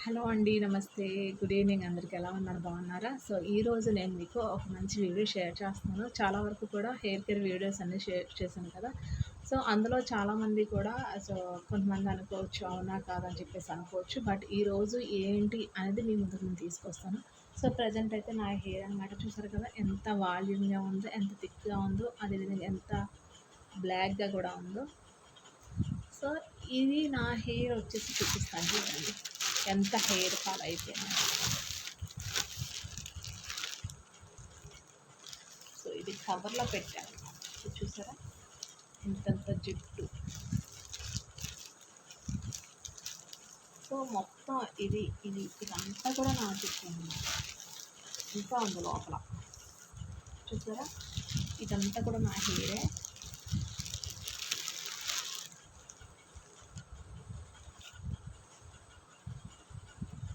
Hello అండి. నమస్తే. Good evening అందరికి. ఎలా ఉన్నారు? బాగున్నారా? సో, ఈరోజు నేను మీకు ఒక మంచి వీడియో షేర్ చేస్తున్నాను. చాలా వరకు కూడా హెయిర్ కేర్ వీడియోస్ అన్నీ షేర్ చేశాను కదా! సో, అందులో చాలామంది కూడా సో, కొంతమంది అనుకోవచ్చు అవునా కాదా అని చెప్పేసి అనుకోవచ్చు. బట్ ఈరోజు ఏంటి అనేది మీ ముందుకు నేను తీసుకొస్తాను. సో, ప్రెజెంట్ అయితే నా హెయిర్ అనమాట. చూసారు కదా! ఎంత వాల్యూమ్‌గా ఉందో, ఎంత థిక్‌గా ఉందో, అదేవిధంగా ఎంత బ్లాక్‌గా కూడా ఉందో. సో, ఇది నా హెయిర్ వచ్చేసి చూపిస్తాను చూడండి. ఎంత హెయిర్ ఫాల్ అయిపోయింది. సో ఇది కవర్లో పెట్టాను. సో చూసారా ఇంతంత జుట్టు. సో మొత్తం ఇదంతా కూడా నా జుట్టు అన్నమాట. ఇంకా ఉంది లోపల. చూసారా ఇదంతా కూడా నా హెయిరే.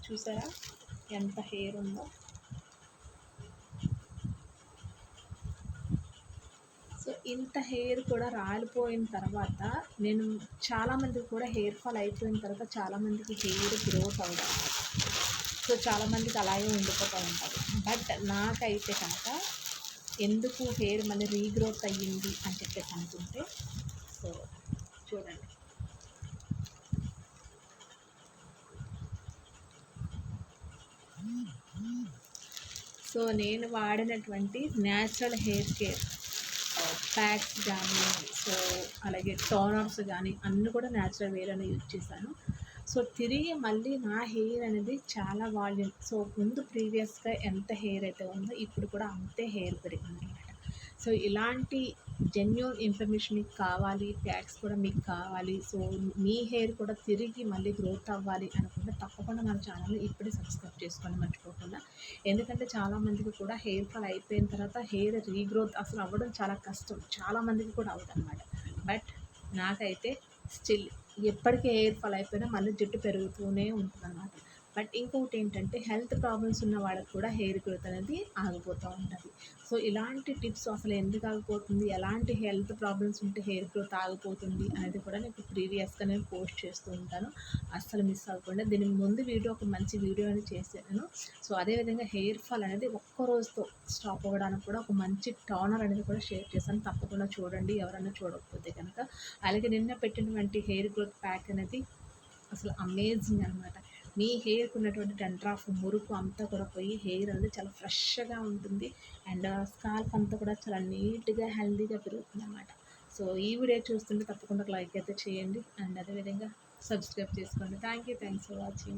చూసారా ఎంత హెయిర్ ఉందో. సో ఇంత హెయిర్ కూడా రాలిపోయిన తర్వాత నేను చాలామందికి కూడా హెయిర్ ఫాల్ అయిపోయిన తర్వాత చాలామందికి హెయిర్ గ్రోత్ అవ్వడం, సో చాలామందికి అలాగే ఉండిపోతూ ఉంటుంది. బట్ నాకైతే కనుక ఎందుకు హెయిర్ మళ్ళీ రీగ్రోత్ అయ్యింది అని చెప్పేసి అనుకుంటే, సో చూడండి. సో నేను వాడినటువంటి న్యాచురల్ హెయిర్ కేర్ ప్యాక్స్ కానీ, సో అలాగే టోనర్స్ కానీ అన్నీ కూడా న్యాచురల్ వేర్ అనేది యూజ్ చేశాను. సో తిరిగి మళ్ళీ నా హెయిర్ అనేది చాలా వాల్యూమ్. సో ముందు ప్రీవియస్గా ఎంత హెయిర్ అయితే ఉందో ఇప్పుడు కూడా అంతే హెయిర్ పెరిగింది అనమాట. సో ఇలాంటి జెన్యూన్ ఇన్ఫర్మేషన్ మీకు కావాలి, ప్యాక్స్ కూడా మీకు కావాలి, సో మీ హెయిర్ కూడా తిరిగి మళ్ళీ గ్రోత్ అవ్వాలి అనుకుంటే తప్పకుండా మన ఛానల్ని ఇప్పుడే సబ్స్క్రైబ్ చేసుకోండి మర్చిపోకుండా. ఎందుకంటే చాలామందికి కూడా హెయిర్ ఫాల్ అయిపోయిన తర్వాత హెయిర్ రీగ్రోత్ అసలు అవ్వడం చాలా కష్టం. చాలామందికి కూడా అవ్వదు అనమాట. బట్ నాకైతే స్టిల్ ఎప్పటికీ హెయిర్ ఫాల్ అయిపోయినా మళ్ళీ జుట్టు పెరుగుతూనే ఉంటుందన్నమాట. బట్ ఇంకొకటి ఏంటంటే హెల్త్ ప్రాబ్లమ్స్ ఉన్న వాళ్ళకి కూడా హెయిర్ గ్రోత్ అనేది ఆగిపోతూ ఉంటుంది. సో ఇలాంటి టిప్స్ అసలు ఎందుకు ఆగిపోతుంది, ఎలాంటి హెల్త్ ప్రాబ్లమ్స్ ఉంటే హెయిర్ గ్రోత్ ఆగిపోతుంది అనేది కూడా నేను ప్రీవియస్గా నేను పోస్ట్ చేస్తూ ఉంటాను. అస్సలు మిస్ అవ్వకుండా. దీని ముందు వీడియో ఒక మంచి వీడియో అనేది చేశాను. సో అదేవిధంగా హెయిర్ ఫాల్ అనేది ఒక్క రోజుతో స్టాప్ అవ్వడానికి కూడా ఒక మంచి టోనర్ అనేది కూడా షేర్ చేశాను. తప్పకుండా చూడండి ఎవరైనా చూడకపోతే కనుక. అలాగే నిన్న పెట్టినటువంటి హెయిర్ గ్రోత్ ప్యాక్ అనేది అసలు అమేజింగ్ అనమాట. మీ హెయిర్కి ఉన్నటువంటి డండ్రాఫ్ మురుకు అంతా కూడా పోయి హెయిర్ అనేది చాలా ఫ్రెష్గా ఉంటుంది. అండ్ స్కాల్ప్ అంతా కూడా చాలా నీట్గా హెల్దీగా పెరుగుతుంది అనమాట. సో ఈ వీడియో చూస్తుంటే తప్పకుండా లైక్ అయితే చేయండి. అండ్ అదేవిధంగా సబ్స్క్రైబ్ చేసుకోండి. Thanks for watching.